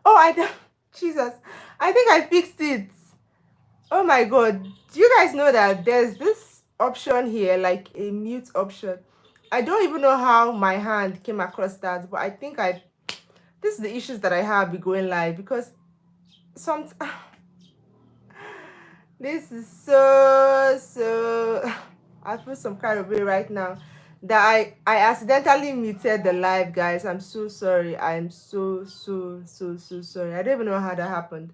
Oh, Jesus, I think I fixed it. Oh my God. Do you guys know that there's this option here, like a mute option? I don't even know how my hand came across that, but I think this is the issues that I have with going live because some this is so I feel some kind of way right now that I accidentally muted the live, guys. I'm so sorry. I'm so sorry. I don't even know how that happened.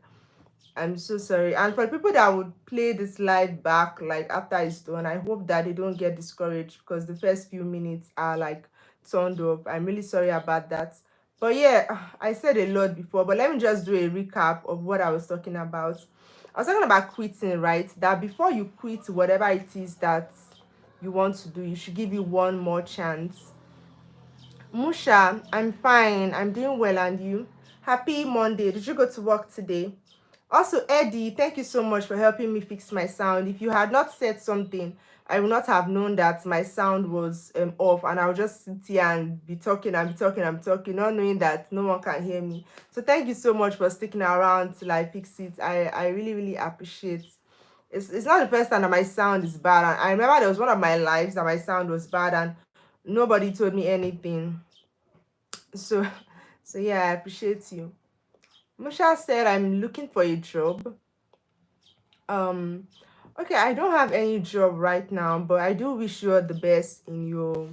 I'm so sorry. And for people that would play this live back, like after it's done, I hope that they don't get discouraged because the first few minutes are like turned off. I'm really sorry about that. But yeah, I said a lot before, but let me just do a recap of what I was talking about. I was talking about quitting, right? That before you quit whatever it is that you want to do, you should give you one more chance. Musha, I'm fine. I'm doing well, and you? Happy Monday. Did you go to work today? Also, Eddie, thank you so much for helping me fix my sound. If you had not said something, I would not have known that my sound was off, and I would just sit here and be talking and be talking and be talking, not knowing that no one can hear me. So thank you so much for sticking around till I fix it. I really, really appreciate. It's not the first time that my sound is bad. And I remember there was one of my lives that my sound was bad and nobody told me anything. So so yeah, I appreciate you. Musha said I'm looking for a job. Um, okay, I don't have any job right now, but I do wish you all the best in your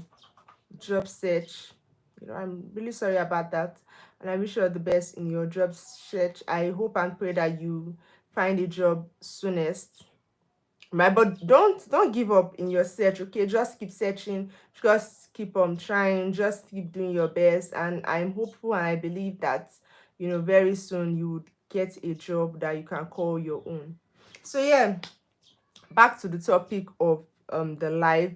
job search. I'm really sorry about that, and I wish you all the best in your job search. I hope and pray that you find a job soonest. Right, but don't give up in your search. Okay, just keep searching, just keep on trying, just keep doing your best, and I'm hopeful and I believe that very soon you would get a job that you can call your own. So yeah, back to the topic of the life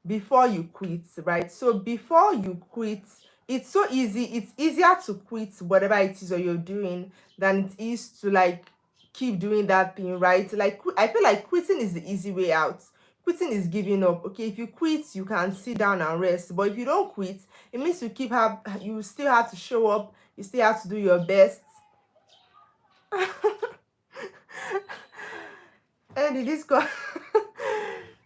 before you quit, right? So before you quit, it's so easy, it's easier to quit whatever it is that you're doing than it is to like keep doing that thing, right? Like I feel like quitting is the easy way out. Quitting is giving up. Okay, if you quit you can sit down and rest, but if you don't quit, it means you still have to show up, you still have to do your best. And this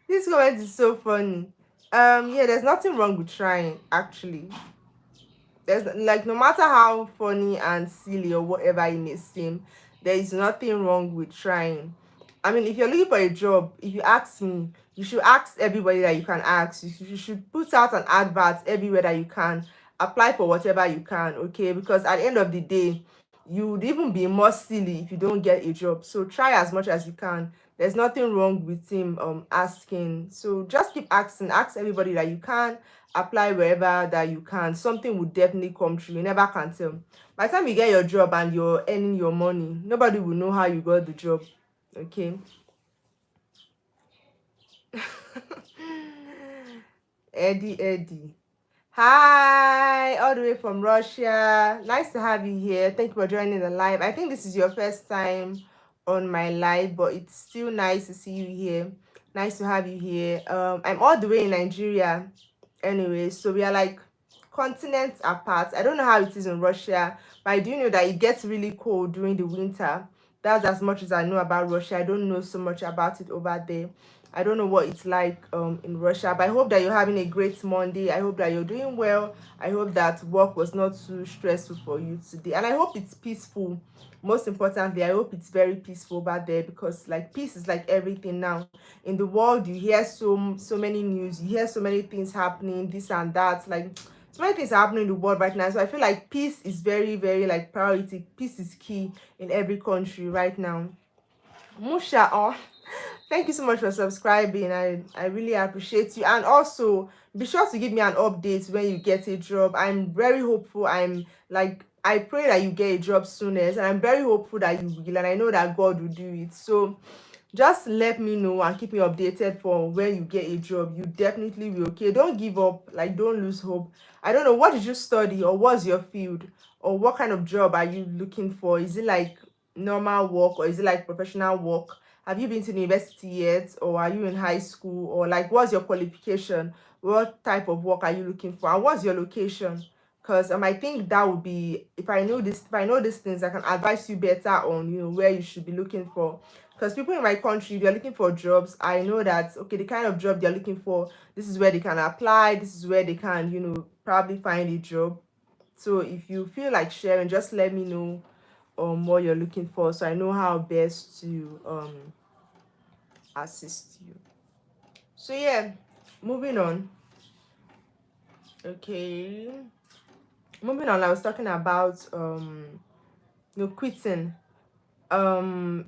this comment is so funny. Yeah, there's nothing wrong with trying, actually. There's like, no matter how funny and silly or whatever it may seem, there is nothing wrong with trying. I mean, if you're looking for a job, if you ask me, you should ask everybody that you can ask. You should put out an advert everywhere that you can. Apply for whatever you can, okay? Because at the end of the day, you would even be more silly if you don't get a job. So try as much as you can. There's nothing wrong with him asking. So just keep asking. Ask everybody that you can. Apply wherever that you can. Something will definitely come true. You never can tell. By the time you get your job and you're earning your money, nobody will know how you got the job. Okay. Eddie. Hi, all the way from Russia. Nice to have you here. Thank you for joining the live. I think this is your first time on my live, but it's still nice to see you here. Nice to have you here. I'm all the way in Nigeria anyway, so we are like continents apart. I don't know how it is in Russia, but I do know that it gets really cold during the winter. That's as much as I know about Russia. I don't know so much about it over there. I don't know what it's like in Russia, but I hope that you're having a great Monday. I hope that you're doing well. I hope that work was not too stressful for you today, and I hope it's peaceful. Most importantly, I hope it's very peaceful over there, because like peace is like everything now in the world. You hear so many news, you hear so many things happening, this and that, like so many things are happening in the world right now. So I feel like peace is very, very like priority. Peace is key in every country right now. Musha, oh, thank you so much for subscribing. I really appreciate you. And also be sure to give me an update when you get a job. I'm very hopeful. I pray that you get a job soonest, and I'm very hopeful that you will, and I know that God will do it. So just let me know and keep me updated for when you get a job. You definitely will. Okay, don't give up, like don't lose hope. I don't know, what did you study, or what's your field, or what kind of job are you looking for? Is it like normal work, or is it like professional work? Have you been to the university yet, or are you in high school, or like what's your qualification? What type of work are you looking for, and what's your location? because I think that would be, if I know this, if I know these things, I can advise you better on, you know, where you should be looking for. Because people in my country, if you're looking for jobs, I know that, okay, the kind of job they're looking for, this is where they can apply, this is where they can, you know, probably find a job. So if you feel like sharing, just let me know what you're looking for, so I know how best to assist you. So yeah, moving on. Okay, moving on. I was talking about you know, quitting. I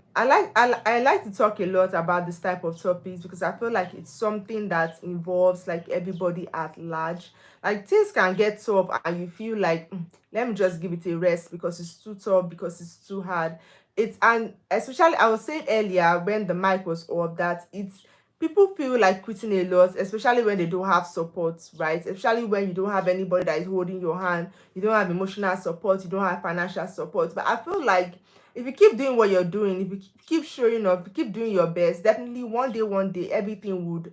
like to talk a lot about this type of topics because I feel like it's something that involves like everybody at large. Like things can get tough and you feel like, let me just give it a rest because it's too tough, because it's too hard. It's, and especially I was saying earlier when the mic was off, that it's, people feel like quitting a lot, especially when they don't have support, right? Especially when you don't have anybody that is holding your hand, you don't have emotional support, you don't have financial support. But I feel like if you keep doing what you're doing, if you keep showing up, keep doing your best, definitely one day everything would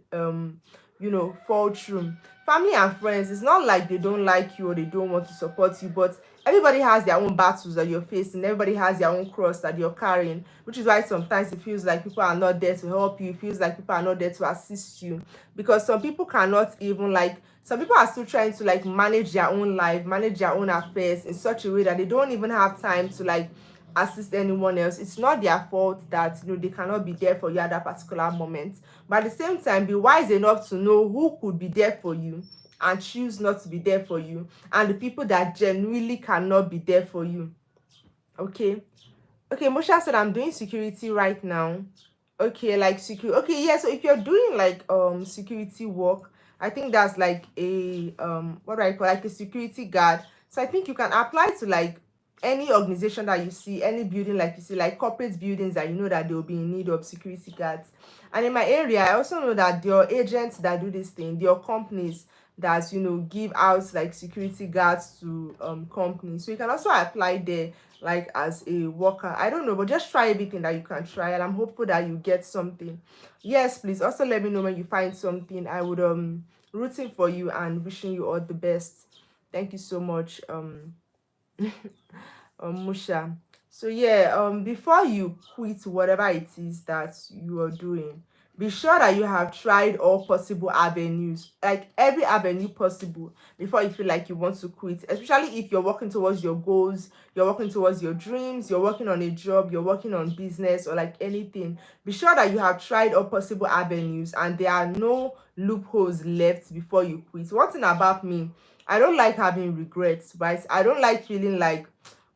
you know, fall through. Family and friends, it's not like they don't like you or they don't want to support you, but everybody has their own battles that you're facing, everybody has their own cross that you're carrying, which is why sometimes it feels like people are not there to help you, it feels like people are not there to assist you, because some people cannot even like, some people are still trying to like manage their own life, manage their own affairs in such a way that they don't even have time to like assist anyone else. It's not their fault that, you know, they cannot be there for you at that particular moment, but at the same time be wise enough to know who could be there for you and choose not to be there for you, and the people that genuinely cannot be there for you. Okay. Okay, Mosha said I'm doing security right now. Okay, like security. Okay, yeah, so if you're doing like security work, I think that's like a what do I call, like a security guard. So I think you can apply to like any organization that you see, any building like you see, like corporate buildings that you know that they will be in need of security guards. And in my area, I also know that there are agents that do this thing, there are companies that, you know, give out like security guards to companies. So you can also apply there like as a worker. I don't know, but just try everything that you can try, and I'm hopeful that you get something. Yes, please also let me know when you find something. I would rooting for you and wishing you all the best. Thank you so much, Musha. So yeah, before you quit whatever it is that you are doing, be sure that you have tried all possible avenues, like every avenue possible, before you feel like you want to quit. Especially if you're working towards your goals, you're working towards your dreams, you're working on a job, you're working on business or like anything. Be sure that you have tried all possible avenues and there are no loopholes left before you quit. One thing about me, I don't like having regrets, right? I don't like feeling like,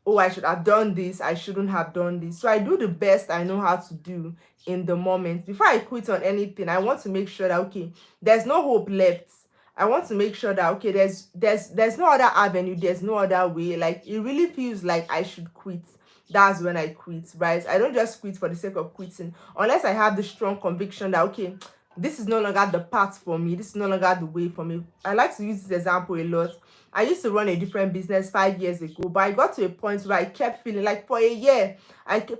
oh, I should have done this, I shouldn't have done this. So I do the best I know how to do in the moment. Before I quit on anything, I want to make sure that, okay, there's no hope left. I want to make sure that, okay, there's no other avenue, there's no other way. Like it really feels like I should quit. That's when I quit, right? I don't just quit for the sake of quitting, unless I have the strong conviction that, okay, this is no longer the path for me, this is no longer the way for me. I like to use this example a lot. I used to run a different business 5 years ago, but I got to a point where I kept feeling like for a year,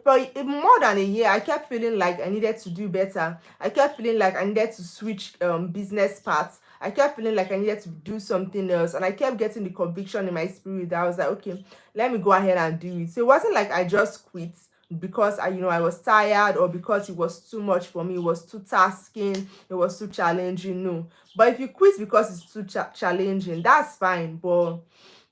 for more than a year, I kept feeling like I needed to do better. I kept feeling like I needed to switch business paths. I kept feeling like I needed to do something else, and I kept getting the conviction in my spirit that I was like, okay, let me go ahead and do it. So it wasn't like I just quit because I, you know, I was tired or because it was too much for me, it was too tasking, it was too challenging. No. But if you quit because it's too challenging, that's fine. But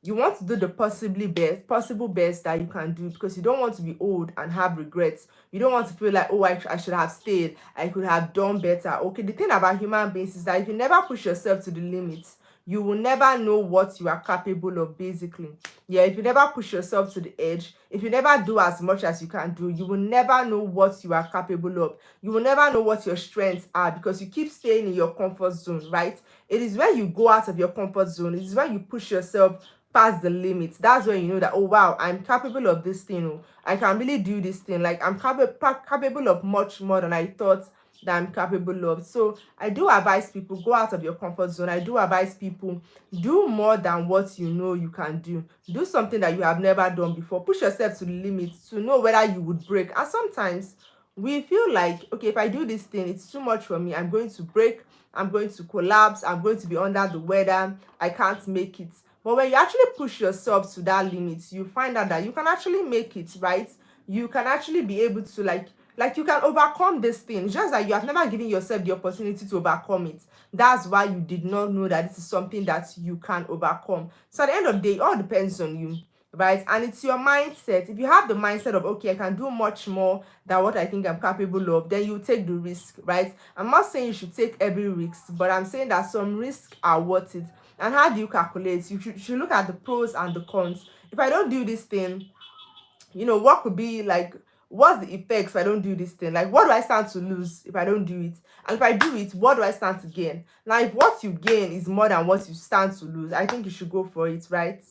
you want to do the possible best that you can do, because you don't want to be old and have regrets. You don't want to feel like, oh, I should have stayed, I could have done better. Okay, the thing about human beings is that if you never push yourself to the limits, you will never know what you are capable of, basically. Yeah, if you never push yourself to the edge, if you never do as much as you can do, you will never know what you are capable of. You will never know what your strengths are, because you keep staying in your comfort zone, right? It is when you go out of your comfort zone, it is when you push yourself past the limits. That's when you know that, oh wow, I'm capable of this thing. Oh, I can really do this thing. Like I'm capable of much more than I thought that I'm capable of. So I do advise people, go out of your comfort zone. I do advise people, do more than what you know you can do. Do something that you have never done before. Push yourself to the limit to know whether you would break. And sometimes we feel like, okay, if I do this thing, it's too much for me, I'm going to break, I'm going to collapse, I'm going to be under the weather, I can't make it. But when you actually push yourself to that limit, you find out that you can actually make it, right? You can actually be able to like you can overcome this thing. It's just that you have never given yourself the opportunity to overcome it. That's why you did not know that this is something that you can overcome. So at the end of the day, it all depends on you, right? And it's your mindset. If you have the mindset of, okay, I can do much more than what I think I'm capable of, then you take the risk, right? I'm not saying you should take every risk, but I'm saying that some risks are worth it. And how do you calculate? You should look at the pros and the cons. If I don't do this thing, what could be like, what's the effects if I don't do this thing? Like, what do I stand to lose if I don't do it? And if I do it, what do I stand to gain? Now, if what you gain is more than what you stand to lose, I think you should go for it, right?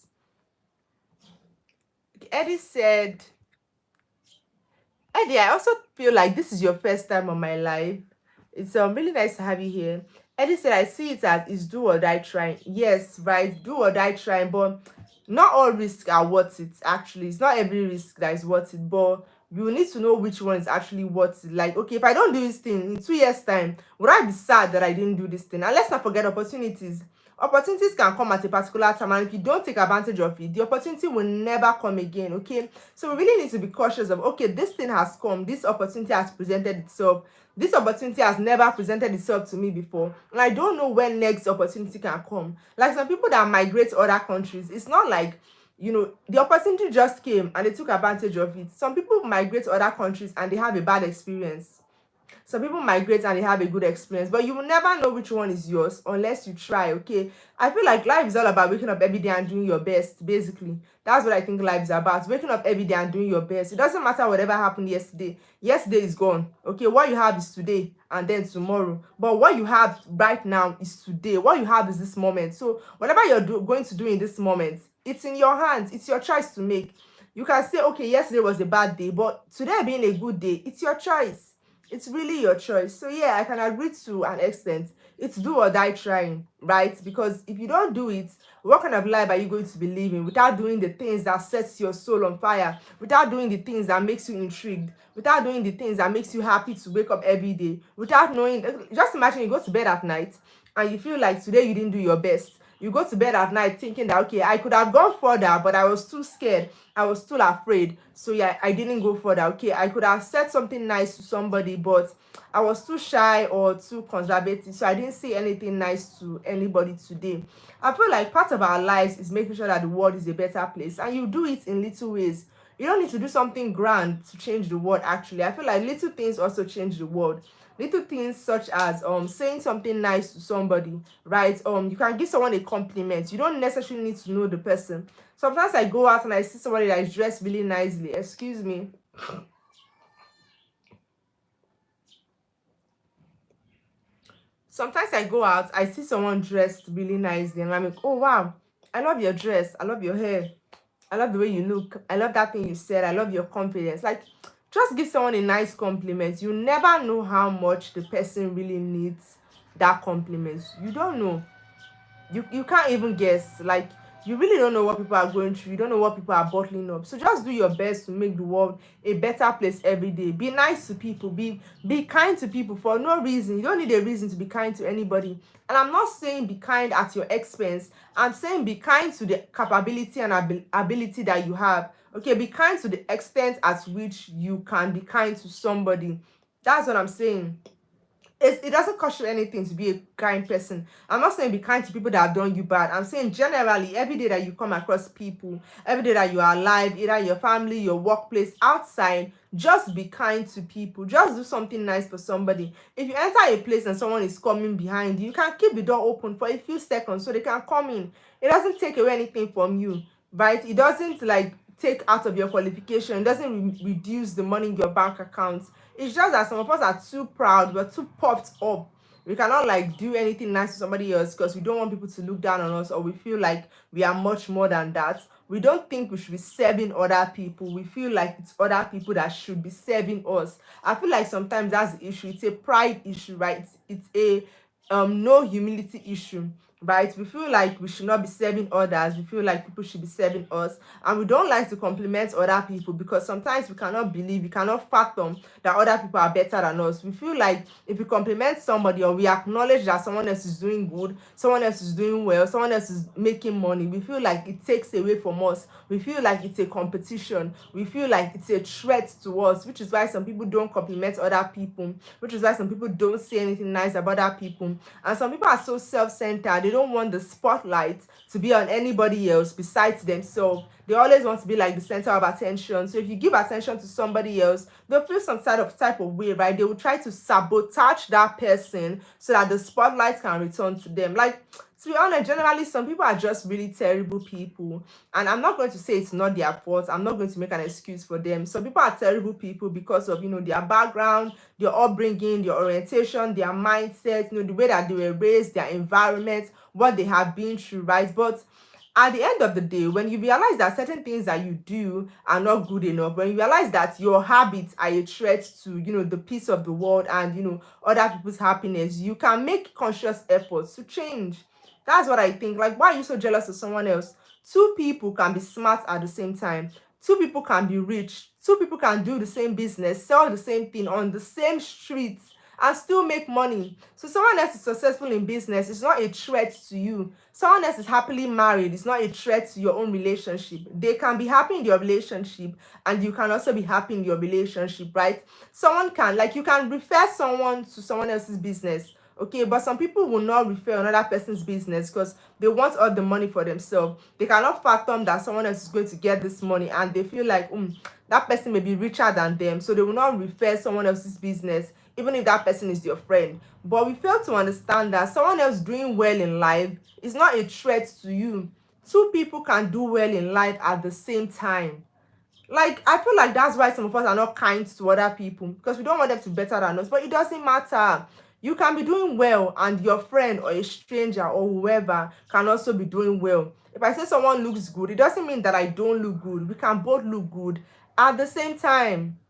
Eddie said, Eddie, I also feel like this is your first time on my live. It's really nice to have you here. Eddie said, I see it as is do or die trying. Yes, right, do or die trying, but not all risks are worth it. Actually, it's not every risk that is worth it, but you need to know which one is actually worth it. Like, okay, if I don't do this thing in 2 years time, would I be sad that I didn't do this thing? And let's not forget opportunities. Opportunities can come at a particular time, and if you don't take advantage of it, the opportunity will never come again. Okay, so we really need to be cautious of, okay, this thing has come, this opportunity has presented itself, this opportunity has never presented itself to me before, and I don't know when next opportunity can come. Like some people that migrate to other countries, it's not like, the opportunity just came and they took advantage of it. Some people migrate to other countries and they have a bad experience. Some people migrate and they have a good experience, but you will never know which one is yours unless you try. Okay, I feel like life is all about waking up every day and doing your best. Basically, that's what I think life is about: waking up every day and doing your best. It doesn't matter whatever happened yesterday. Yesterday is gone. Okay, what you have is today and then tomorrow, but what you have right now is today. What you have is this moment. So whatever you're going to do in this moment, it's in your hands. It's your choice to make. You can say, okay, yesterday was a bad day, but today being a good day, it's your choice. It's really your choice. So yeah, I can agree to an extent. It's do or die trying, right? Because if you don't do it, what kind of life are you going to be living without doing the things that sets your soul on fire, without doing the things that makes you intrigued, without doing the things that makes you happy to wake up every day, without knowing? Just imagine you go to bed at night and you feel like today you didn't do your best. You go to bed at night thinking that, okay, I could have gone further, but I was too scared, I was still afraid, so yeah, I didn't go further. Okay, I could have said something nice to somebody, but I was too shy or too conservative, so I didn't say anything nice to anybody today. I feel like part of our lives is making sure that the world is a better place, and you do it in little ways. You don't need to do something grand to change the world. Actually, I feel like little things also change the world. Little things such as saying something nice to somebody, right? You can give someone a compliment. You don't necessarily need to know the person. Sometimes I go out and I see somebody that is dressed really nicely. Excuse me. Sometimes I go out, I see someone dressed really nicely, and I'm like, oh wow, I love your dress, I love your hair, I love the way you look, I love that thing you said, I love your confidence. Like, just give someone a nice compliment. You never know how much the person really needs that compliment. You don't know. You can't even guess. Like, you really don't know what people are going through. You don't know what people are bottling up. So just do your best to make the world a better place every day. Be nice to people. Be kind to people for no reason. You don't need a reason to be kind to anybody. And I'm not saying be kind at your expense. I'm saying be kind to the capability and ability that you have. Okay, be kind to the extent at which you can be kind to somebody. That's what I'm saying. It doesn't cost you anything to be a kind person. I'm not saying be kind to people that have done you bad. I'm saying generally, every day that you come across people, every day that you are alive, either your family, your workplace, outside, just be kind to people. Just do something nice for somebody. If you enter a place and someone is coming behind you, you can keep the door open for a few seconds so they can come in. It doesn't take away anything from you, right? It doesn't like take out of your qualification. It doesn't reduce the money in your bank account. It's just that some of us are too proud, we're too popped up. We cannot like do anything nice to somebody else because we don't want people to look down on us, or we feel like we are much more than that. We don't think we should be serving other people. We feel like it's other people that should be serving us. I feel like sometimes that's the issue. It's a pride issue, right? It's a no humility issue, right? We feel like we should not be serving others. We feel like people should be serving us. And we don't like to compliment other people because sometimes we cannot believe, we cannot fathom that other people are better than us. We feel like if we compliment somebody or we acknowledge that someone else is doing good, someone else is doing well, someone else is making money, we feel like it takes away from us. We feel like it's a competition. We feel like it's a threat to us, which is why some people don't compliment other people, which is why some people don't say anything nice about other people. And some people are so self-centered, they don't want the spotlight to be on anybody else besides themselves. They always want to be like the center of attention. So if you give attention to somebody else, they'll feel some type of way, right? They will try to sabotage that person so that the spotlight can return to them. Like, to be honest, generally some people are just really terrible people, and I'm not going to say it's not their fault. I'm not going to make an excuse for them. Some people are terrible people because of, their background, their upbringing, their orientation, their mindset, the way that they were raised, their environment, what they have been through, right? But at the end of the day, when you realize that certain things that you do are not good enough, when you realize that your habits are a threat to, the peace of the world and, other people's happiness, you can make conscious efforts to change. That's what I think. Like, why are you so jealous of someone else? Two people can be smart at the same time. Two people can be rich. Two people can do the same business, sell the same thing on the same streets, and still make money. So someone else is successful in business, it's not a threat to you. Someone else is happily married, it's not a threat to your own relationship. They can be happy in your relationship, and you can also be happy in your relationship, right? Someone can, like, you can refer someone to someone else's business, okay, but some people will not refer another person's business because they want all the money for themselves. They cannot fathom that someone else is going to get this money, and they feel like that person may be richer than them, so they will not refer someone else's business even if that person is your friend. But we fail to understand that someone else doing well in life is not a threat to you. Two people can do well in life at the same time. Like, I feel like that's why some of us are not kind to other people, because we don't want them to be better than us. But it doesn't matter. You can be doing well, and your friend or a stranger or whoever can also be doing well. If I say someone looks good, it doesn't mean that I don't look good. We can both look good at the same time.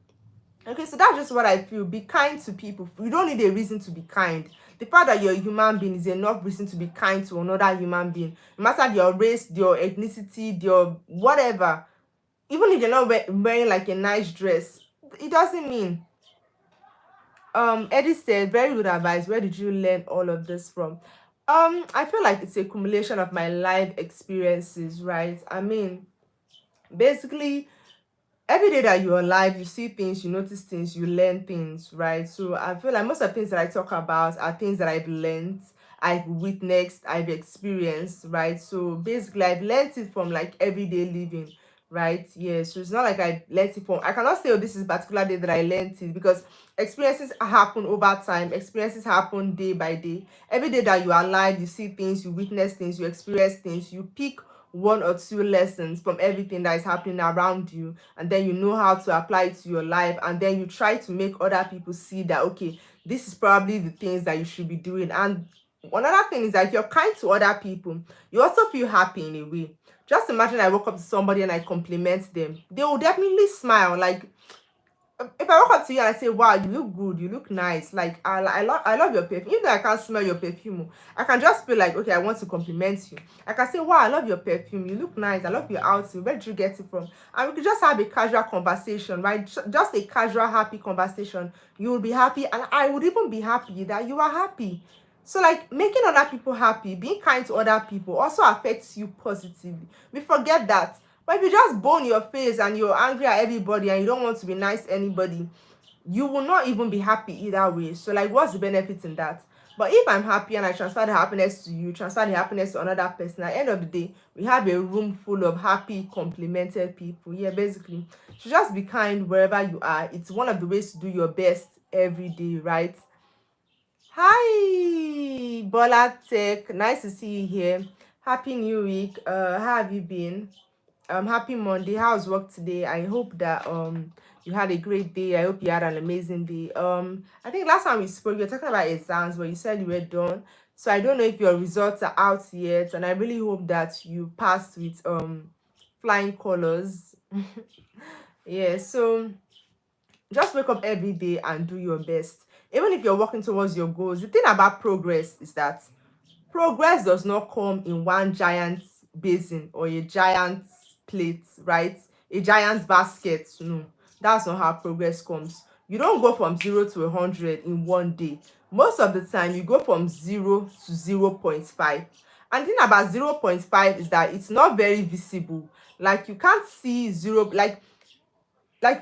Okay, so that's just what I feel. Be kind to people. You don't need a reason to be kind. The fact that you're a human being is enough reason to be kind to another human being. No matter your race, your ethnicity, your whatever. Even if you're not wearing like a nice dress, it doesn't mean. Eddie said, very good advice. Where did you learn all of this from? I feel like it's a accumulation of my life experiences, right? I mean, basically, every day that you're alive, you see things, you notice things, you learn things, right? So I feel like most of the things that I talk about are things that I've learned, I've witnessed, I've experienced, right? So basically, I've learned it from like everyday living, right? Yeah, so it's not like I learned it from, I cannot say, oh, this is a particular day that I learned it, because experiences happen over time, experiences happen day by day. Every day that you are alive, you see things, you witness things, you experience things, you pick one or two lessons from everything that is happening around you, and then you know how to apply it to your life, and then you try to make other people see that, okay, this is probably the things that you should be doing. And another thing is that if you're kind to other people, you also feel happy in a way. Just imagine I walk up to somebody and I compliment them, they will definitely smile. Like, if I walk up to you and I say, wow, you look good, you look nice, like, I love your perfume. Even though I can't smell your perfume, I can just feel like, okay, I want to compliment you. I can say, wow, I love your perfume, you look nice, I love your outfit, where did you get it from? And we could just have a casual conversation, right? Just a casual, happy conversation. You will be happy, and I would even be happy that you are happy. So, like, making other people happy, being kind to other people also affects you positively. We forget that. But if you just bone your face and you're angry at everybody and you don't want to be nice to anybody, you will not even be happy either way. So, like, what's the benefit in that? But if I'm happy and I transfer the happiness to you, transfer the happiness to another person, at the end of the day, we have a room full of happy, complimented people. Yeah, basically. So just be kind wherever you are. It's one of the ways to do your best every day, right? Hi, Bola Tech. Nice to see you here. Happy New Week. How have you been? Happy Monday. How's work today? I hope that you had a great day. I hope you had an amazing day. I think last time we spoke, you were talking about exams, but you said you were done. So I don't know if your results are out yet, and I really hope that you passed with flying colors. Yeah, so just wake up every day and do your best. Even if you're working towards your goals, the thing about progress is that Progress does not come in one giant basin or a giant plate, right? A giant basket. No, that's not how progress comes. You don't go from 0 to 100 in one day. Most of the time, you go from 0 to 0.5. And the thing about 0.5 is that it's not very visible. Like you can't see zero, like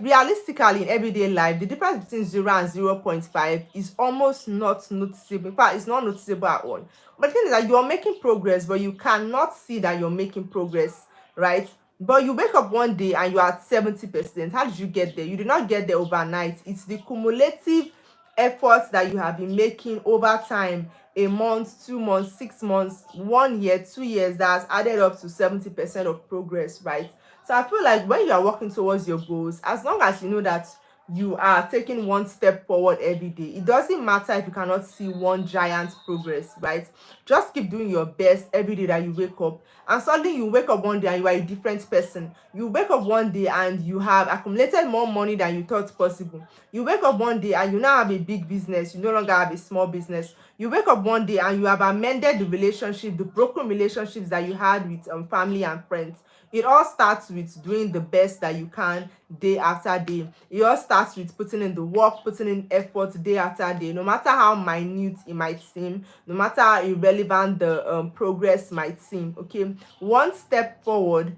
realistically in everyday life, the difference between 0 and 0.5 is almost not noticeable. In fact, it's not noticeable at all. But the thing is that you're making progress, but you cannot see that you're making progress, right? But you wake up one day and you're at 70%. How did you get there? You did not get there overnight. It's the cumulative efforts that you have been making over time, a month, 2 months, 6 months, 1 year, 2 years, that has added up to 70% of progress, right? So I feel like when you are working towards your goals, as long as you know that you are taking one step forward every day, it doesn't matter if you cannot see one giant progress, right? Just keep doing your best every day that you wake up. And suddenly you wake up one day and you are a different person. You wake up one day and you have accumulated more money than you thought possible. You wake up one day and you now have a big business. You no longer have a small business. You wake up one day and you have amended the relationship, the broken relationships that you had with family and friends. It all starts with doing the best that you can day after day. It all starts with putting in the work, putting in effort day after day, no matter how minute it might seem, no matter how irrelevant the progress might seem. Okay, one step forward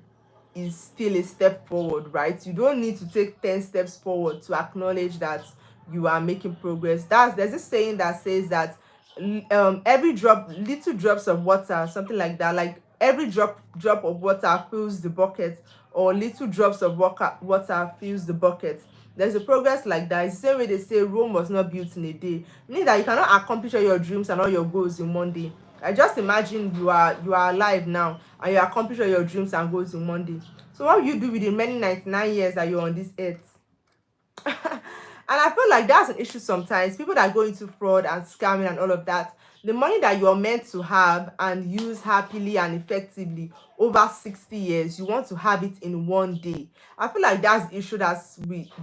is still a step forward, right? You don't need to take 10 steps forward to acknowledge that you are making progress. There's this saying that says that every drop, little drops of water, something like that, like every drop of water fills the bucket, or little drops of water fills the bucket. There's a progress like that. It's the same way they say Rome was not built in a day, meaning that you cannot accomplish all your dreams and all your goals in one day. I just imagine you are alive now and you accomplish all your dreams and goals in one day. So what will you do with the many 99 years that you're on this earth? And I feel like that's an issue sometimes. People that go into fraud and scamming and all of that, the money that you're meant to have and use happily and effectively over 60 years, you want to have it in one day. I feel like that's the issue that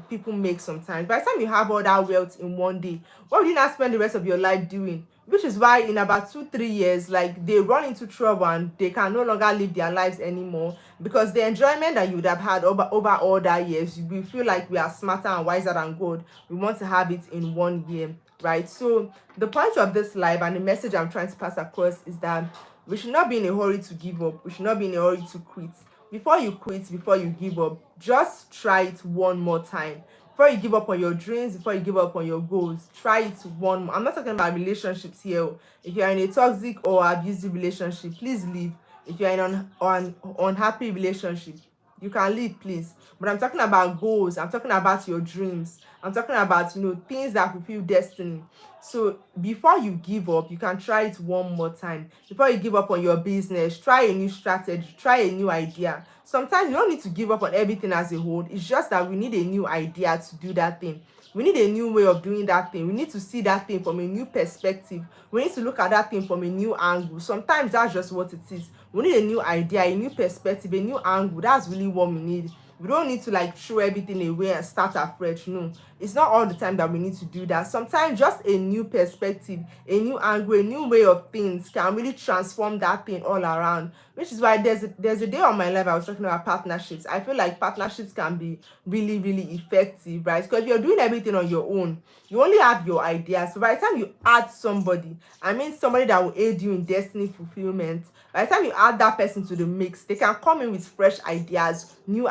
people make sometimes. By the time you have all that wealth in one day, what would you not spend the rest of your life doing? Which is why in about 2 3 years, like, they run into trouble and they can no longer live their lives anymore, because the enjoyment that you would have had over all that years, we feel like we are smarter and wiser than God. We want to have it in 1 year, right? So the point of this live and the message I'm trying to pass across is that we should not be in a hurry to give up. We should not be in a hurry to quit. Before you quit, before you give up, just try it one more time. Before you give up on your dreams, before you give up on your goals, try it one more. I'm not talking about relationships here. If you're in a toxic or abusive relationship, please leave. If you're in an unhappy relationship, you can leave, please. But I'm talking about goals. I'm talking about your dreams. I'm talking about, things that fulfill destiny. So before you give up, you can try it one more time. Before you give up on your business, try a new strategy, try a new idea. Sometimes you don't need to give up on everything as a whole. It's just that we need a new idea to do that thing. We need a new way of doing that thing. We need to see that thing from a new perspective. We need to look at that thing from a new angle. Sometimes that's just what it is. We need a new idea, a new perspective, a new angle. That's really what we need. We don't need to like throw everything away and start afresh. No, it's not all the time that we need to do that. Sometimes just a new perspective, a new angle, a new way of things can really transform that thing all around. Which is why there's a day on my life I was talking about partnerships. I feel like partnerships can be really, really effective, right? Because if you're doing everything on your own, you only have your ideas. So by the time you add somebody, I mean somebody that will aid you in destiny fulfillment, by the time you add that person to the mix, they can come in with fresh ideas, new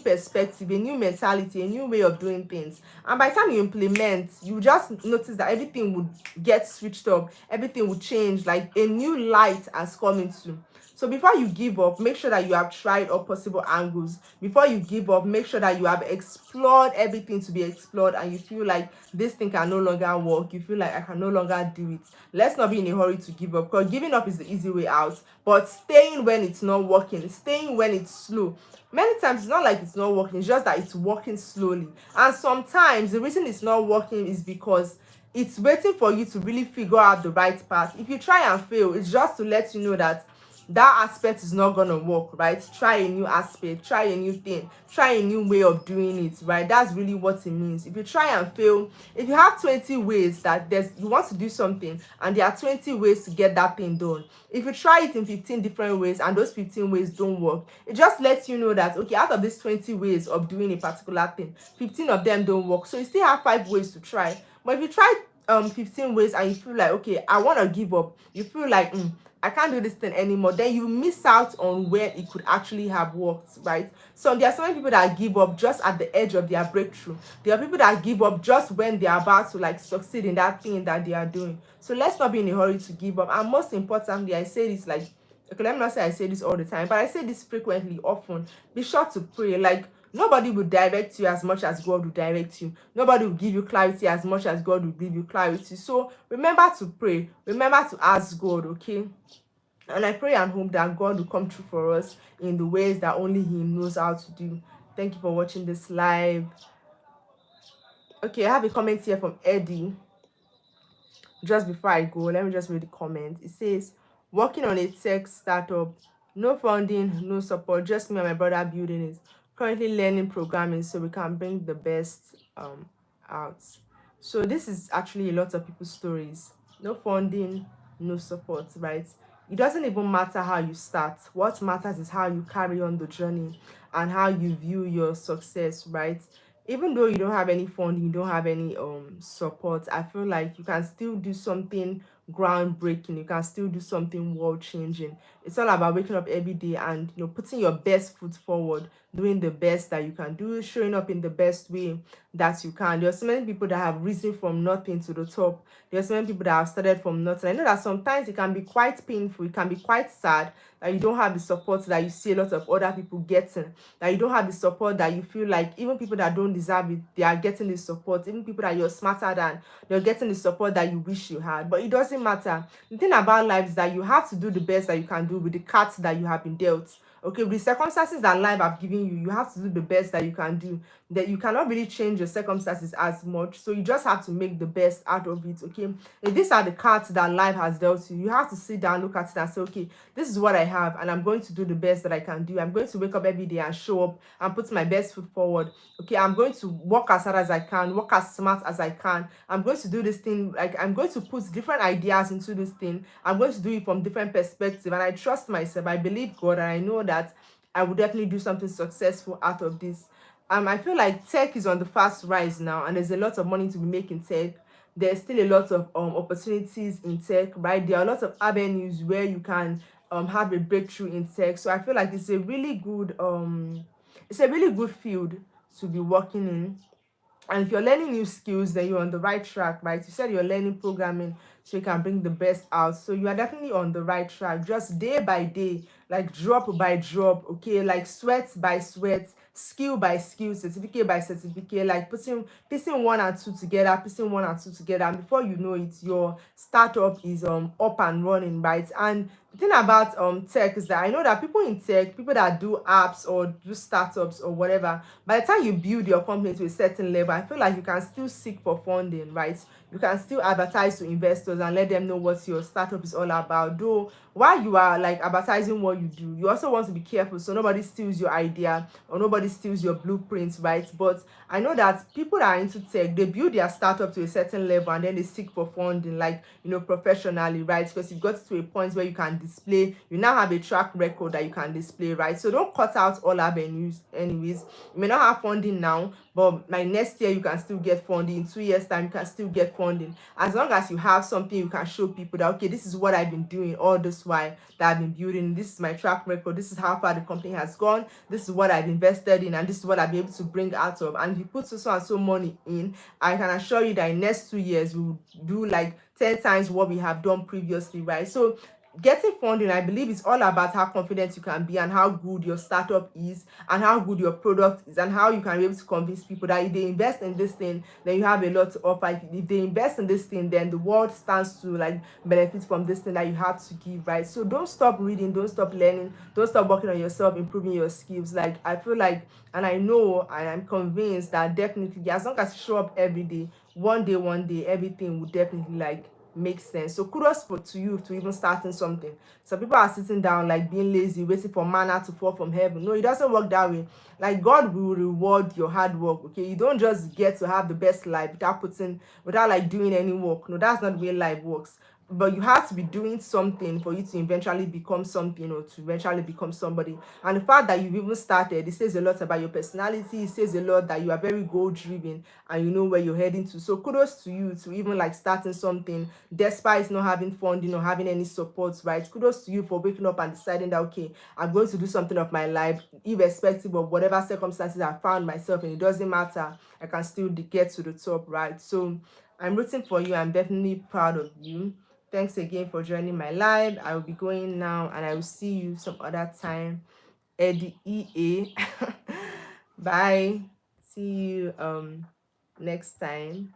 perspective, a new mentality, a new way of doing things. And by the time you implement, you just notice that everything would get switched up, everything would change, like a new light has come into. So before you give up, make sure that you have tried all possible angles. Before you give up, make sure that you have explored everything to be explored and you feel like this thing can no longer work. You feel like I can no longer do it. Let's not be in a hurry to give up, because giving up is the easy way out. But staying when it's not working, staying when it's slow. Many times it's not like it's not working, it's just that it's working slowly. And sometimes the reason it's not working is because it's waiting for you to really figure out the right path. If you try and fail, it's just to let you know that that aspect is not gonna work, right? Try a new aspect, try a new thing, try a new way of doing it, right? That's really what it means. If you try and fail, if you have 20 ways that you want to do something and there are 20 ways to get that thing done, if you try it in 15 different ways and those 15 ways don't work, it just lets you know that okay, out of these 20 ways of doing a particular thing, 15 of them don't work, so you still have 5 ways to try. But if you try 15 ways and you feel like okay, I want to give up, you feel like I can't do this thing anymore, then you miss out on where it could actually have worked, right? So there are so many people that give up just at the edge of their breakthrough. There are people that give up just when they are about to like succeed in that thing that they are doing. So let's not be in a hurry to give up. And most importantly, I say this like, okay, let me not say I say this all the time, but I say this frequently, often. Be sure to pray. Like, nobody will direct you as much as God will direct you. Nobody will give you clarity as much as God will give you clarity. So remember to pray. Remember to ask God, okay? And I pray and hope that God will come through for us in the ways that only Him knows how to do. Thank you for watching this live. Okay, I have a comment here from Eddie. Just before I go, let me just read the comment. It says, working on a tech startup, no funding, no support, just me and my brother building it. Currently learning programming so we can bring the best out. So this is actually a lot of people's stories. No funding, no support, right? It doesn't even matter how you start. What matters is how you carry on the journey and how you view your success, right? Even though you don't have any funding, you don't have any support, I feel like you can still do something groundbreaking. You can still do something world changing. It's all about waking up every day and putting your best foot forward, doing the best that you can do, showing up in the best way that you can. There are so many people that have risen from nothing to the top. There are so many people that have started from nothing. I know that sometimes it can be quite painful, it can be quite sad that you don't have the support that you see a lot of other people getting, that you don't have the support that you feel like even people that don't deserve it, they are getting the support. Even people that you're smarter than, they're getting the support that you wish you had. But it doesn't matter. The thing about life is that you have to do the best that you can do with the cards that you have been dealt. Okay, with the circumstances that life have given you, you have to do the best that you can do. That you cannot really change your circumstances as much, so you just have to make the best out of it. Okay, if these are the cards that life has dealt you, you have to sit down, look at it and say, okay, this is what I have and I'm going to do the best that I can do. I'm going to wake up every day and show up and put my best foot forward. Okay, I'm going to work as hard as I can, work as smart as I can. I'm going to do this thing, like I'm going to put different ideas into this thing. I'm going to do it from different perspectives, and I trust myself. I believe God, and I know that I will definitely do something successful out of this. I feel like tech is on the fast rise now, and there's a lot of money to be making tech. There's still a lot of opportunities in tech, right? There are a lot of avenues where you can have a breakthrough in tech. So I feel like it's a really good field to be working in. And if you're learning new skills, then you're on the right track, right? You said you're learning programming so you can bring the best out, so you are definitely on the right track. Just day by day, like drop by drop, okay, like sweat by sweat, skill by skill, certificate by certificate, like piecing one and two together, piecing one and two together, and before you know it, your startup is up and running, right? And the thing about tech is that I know that people in tech, people that do apps or do startups or whatever, by the time you build your company to a certain level, I feel like you can still seek for funding, right? You can still advertise to investors and let them know what your startup is all about. Though while you are like advertising what you do, you also want to be careful so nobody steals your idea or nobody steals your blueprints, right? But I know that people that are into tech, they build their startup to a certain level and then they seek for funding, like professionally, right? Because you've got to a point where you can display, you now have a track record that you can display, right? So don't cut out all avenues anyways. You may not have funding now, but by next year you can still get funding. In 2 years time you can still get funding, as long as you have something you can show people that okay, this is what I've been doing all this while, that I've been building, this is my track record, this is how far the company has gone, this is what I've invested in, and this is what I'll be able to bring out of. And if you put so and so money in, I can assure you that in next 2 years we will do like 10 times what we have done previously, right? So getting funding, I believe, is all about how confident you can be and how good your startup is and how good your product is and how you can be able to convince people that if they invest in this thing, then you have a lot to offer. If they invest in this thing, then the world stands to like benefit from this thing that you have to give, right? So don't stop reading, don't stop learning, don't stop working on yourself, improving your skills. Like I feel like, and I know and I'm convinced that definitely as long as you show up every day, one day everything will definitely like make sense. So kudos for to you to even starting something. Some people are sitting down like being lazy, waiting for manna to fall from heaven. No, it doesn't work that way. Like God will reward your hard work. Okay, you don't just get to have the best life without like doing any work. No, that's not the way life works. But you have to be doing something for you to eventually become something, or to eventually become somebody. And the fact that you've even started, it says a lot about your personality. It says a lot that you are very goal driven and you know where you're heading to. So kudos to you to even like starting something despite not having funding or having any support, right? Kudos to you for waking up and deciding that, okay, I'm going to do something of my life, irrespective of whatever circumstances I found myself in. It doesn't matter. I can still get to the top, right? So I'm rooting for you. I'm definitely proud of you. Thanks again for joining my live. I will be going now and I will see you some other time. Eddie EA. Bye. See you next time.